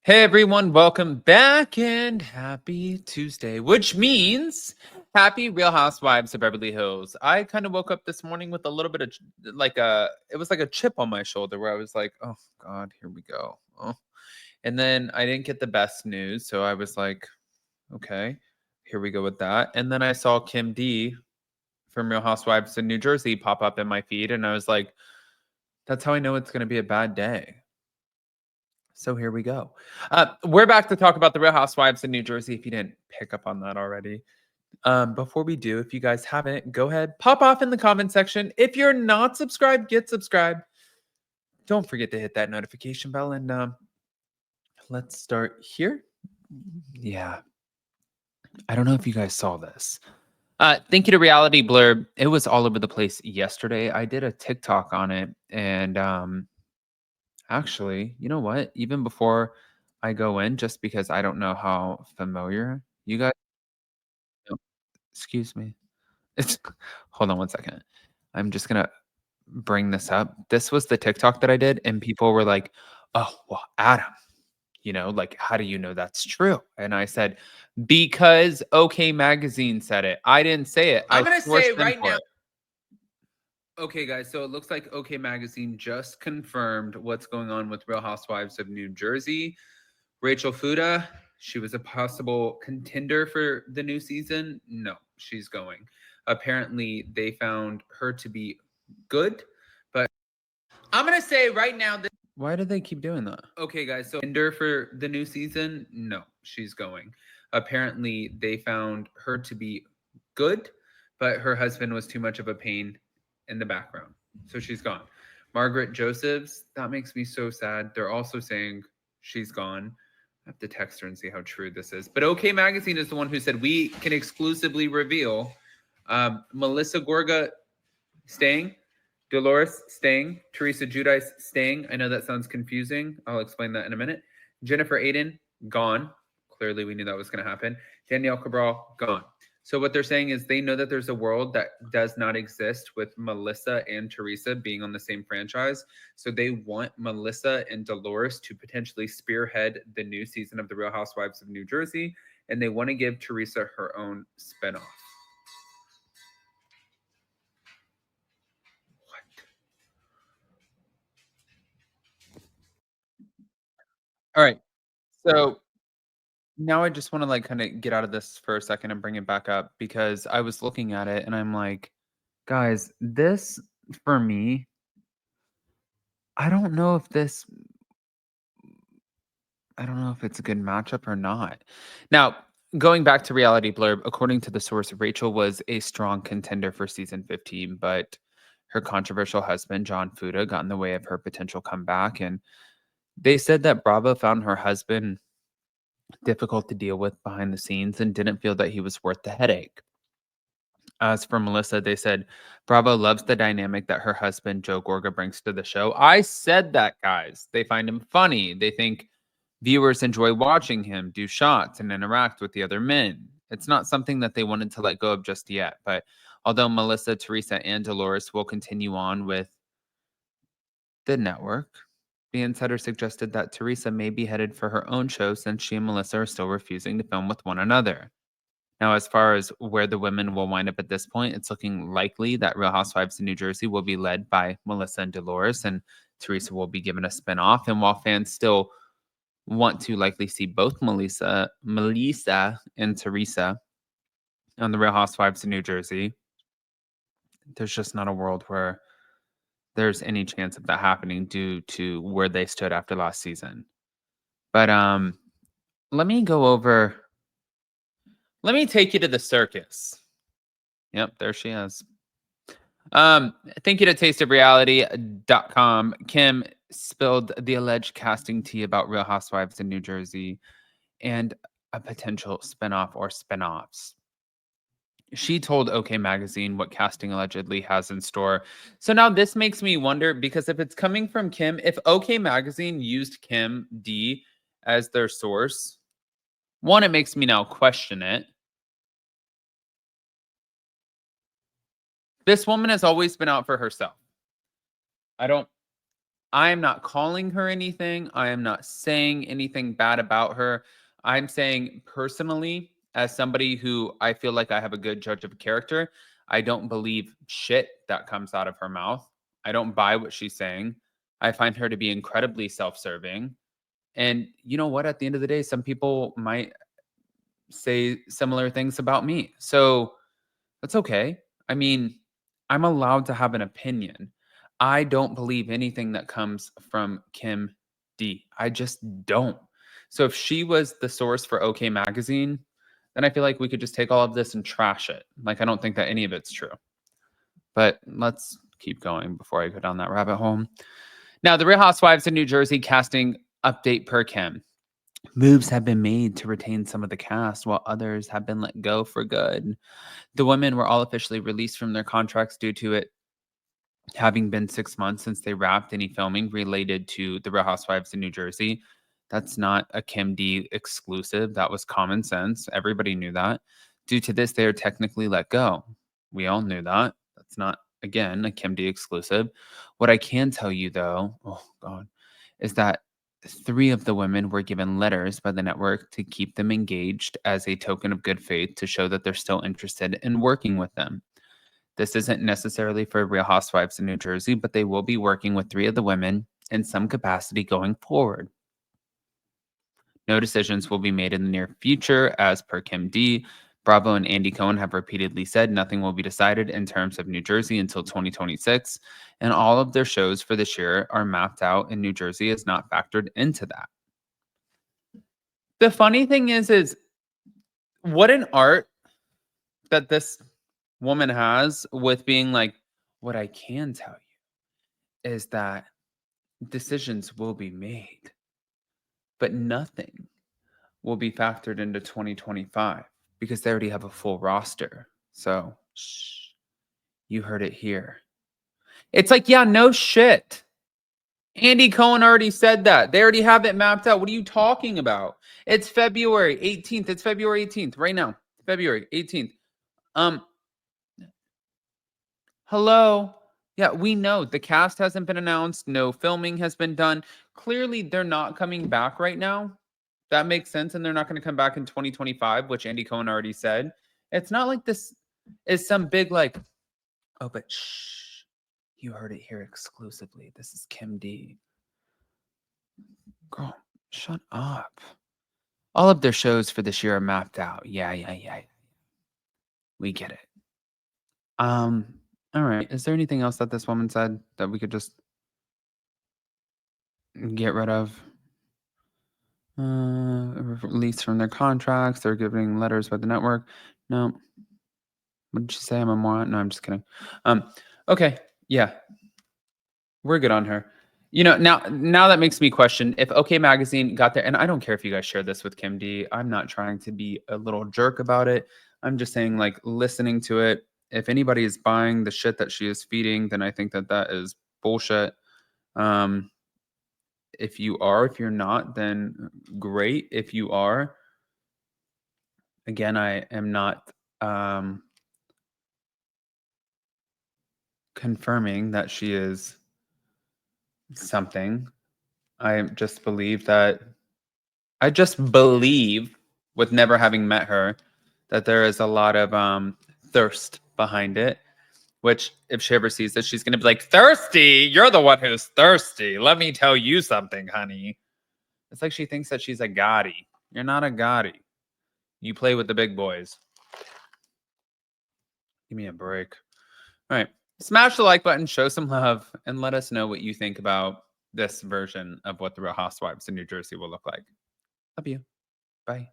Hey everyone, welcome back and happy Tuesday, which means happy Real Housewives of Beverly Hills. I kind of woke up this morning with a little bit of it was like a chip on my shoulder where I was like, oh God, here we go. Oh. And then I didn't get the best news. So I was like, okay, here we go with that. And then I saw Kim D from Real Housewives in New Jersey pop up in my feed. And I was like, that's how I know it's going to be a bad day. So here we go. We're back to talk about the Real Housewives in New Jersey. If you didn't pick up on that already, before we do, if you guys haven't, go ahead, pop off in the comment section. If you're not subscribed, get subscribed. Don't forget to hit that notification bell, and let's start here. Yeah, I don't know if you guys saw this. Thank you to Reality Blurb. It was all over the place yesterday. I did a TikTok on it, and actually, you know what? Even before I go in, just because I don't know how familiar you guys. No, excuse me. It's hold on one second. I'm just gonna bring this up. This was the TikTok that I did, and people were like, "Oh, well, Adam, like, how do you know that's true?" And I said, "Because OK Magazine said it. I didn't say it. I I'm gonna sourced say them right for now. it." Okay, guys, so it looks like OK Magazine just confirmed what's going on with Real Housewives of New Jersey. Rachel Fuda, she was a possible contender for the new season. No, she's going. Apparently, they found her to be good, but I'm gonna say right now that why do they keep doing that? Okay, guys, so contender for the new season? No, she's going. Apparently, they found her to be good, but her husband was too much of a pain in the background. So she's gone. Margaret Josephs, that makes me so sad. They're also saying she's gone. I have to text her and see how true this is. But OK Magazine is the one who said we can exclusively reveal Melissa Gorga staying, Dolores staying, Teresa Giudice staying. I know that sounds confusing. I'll explain that in a minute. Jennifer Aiden, gone. Clearly, we knew that was going to happen. Danielle Cabral, gone. So what they're saying is they know that there's a world that does not exist with Melissa and Teresa being on the same franchise. So they want Melissa and Dolores to potentially spearhead the new season of The Real Housewives of New Jersey. And they want to give Teresa her own spinoff. All right. So now I just want to kind of get out of this for a second and bring it back up because I was looking at it and I'm like, guys, this for me, I don't know if this I don't know if it's a good matchup or not. Now, going back to Reality Blurb, according to the source, Rachel was a strong contender for season 15, but her controversial husband, John Fuda, got in the way of her potential comeback. And they said that Bravo found her husband difficult to deal with behind the scenes and didn't feel that he was worth the headache. As for Melissa, they said Bravo loves the dynamic that her husband, Joe Gorga, brings to the show. I said that, guys. They find him funny. They think viewers enjoy watching him do shots and interact with the other men. It's not something that they wanted to let go of just yet. But although Melissa, Teresa, and Dolores will continue on with the network, the insider suggested that Teresa may be headed for her own show since she and Melissa are still refusing to film with one another. Now, as far as where the women will wind up at this point, it's looking likely that Real Housewives in New Jersey will be led by Melissa and Dolores, and Teresa will be given a spinoff. And while fans still want to likely see both Melissa and Teresa on the Real Housewives in New Jersey, there's just not a world where there's any chance of that happening due to where they stood after last season. But let me go over. Let me take you to the circus. Yep, there she is. Thank you to tasteofreality.com. Kim spilled the alleged casting tea about Real Housewives in New Jersey and a potential spinoff or spinoffs. She told OK Magazine what casting allegedly has in store. So now this makes me wonder because if it's coming from Kim, if OK Magazine used Kim D as their source, one, it makes me now question it. This woman has always been out for herself. I don't I am not calling her anything. I am not saying anything bad about her. I'm saying personally, as somebody who I feel like I have a good judge of character, I don't believe shit that comes out of her mouth. I don't buy what she's saying. I find her to be incredibly self serving. And you know what? At the end of the day, some people might say similar things about me. So that's okay. I mean, I'm allowed to have an opinion. I don't believe anything that comes from Kim D. I just don't. So if she was the source for OK Magazine, then I feel like we could just take all of this and trash it. Like, I don't think that any of it's true. But let's keep going before I go down that rabbit hole. Now, the Real Housewives of New Jersey casting update per Kim. Moves have been made to retain some of the cast, while others have been let go for good. The women were all officially released from their contracts due to it having been 6 months since they wrapped any filming related to the Real Housewives in New Jersey. That's not a Kim D exclusive. That was common sense. Everybody knew that. Due to this, they are technically let go. We all knew that. That's not, again, a Kim D exclusive. What I can tell you, though, oh God, is that 3 of the women were given letters by the network to keep them engaged as a token of good faith to show that they're still interested in working with them. This isn't necessarily for Real Housewives in New Jersey, but they will be working with 3 of the women in some capacity going forward. No decisions will be made in the near future, as per Kim D. Bravo and Andy Cohen have repeatedly said nothing will be decided in terms of New Jersey until 2026, and all of their shows for this year are mapped out, and New Jersey is not factored into that. The funny thing is what an art that this woman has with being like, what I can tell you is that decisions will be made, but nothing will be factored into 2025 because they already have a full roster. So, shh, you heard it here. It's like, yeah, no shit. Andy Cohen already said that. They already have it mapped out. What are you talking about? It's February 18th. It's February 18th right now. February 18th. Hello. Yeah, we know the cast hasn't been announced. No filming has been done. Clearly, they're not coming back right now. That makes sense. And they're not going to come back in 2025, which Andy Cohen already said. It's not like this is some big, like, oh, but shh, you heard it here exclusively. This is Kim D. Girl, shut up. All of their shows for this year are mapped out. Yeah. We get it. All right. Is there anything else that this woman said that we could just get rid of? Released from their contracts. They're giving letters by the network. No. What did she say? I'm a moron. No, I'm just kidding. Okay. Yeah. We're good on her. You know, now that makes me question if OK Magazine got there, and I don't care if you guys share this with Kim D. I'm not trying to be a little jerk about it. I'm just saying, like, listening to it, if anybody is buying the shit that she is feeding, then I think that that is bullshit. If you are, if you're not, then great. If you are, again, I am not confirming that she is something. I just believe, with never having met her, that there is a lot of thirst behind it. Which, if she ever sees this, she's going to be like, thirsty? You're the one who's thirsty. Let me tell you something, honey. It's like she thinks that she's a Gotti. You're not a Gotti. You play with the big boys. Give me a break. All right. Smash the like button, show some love, and let us know what you think about this version of what the Real Housewives in New Jersey will look like. Love you. Bye.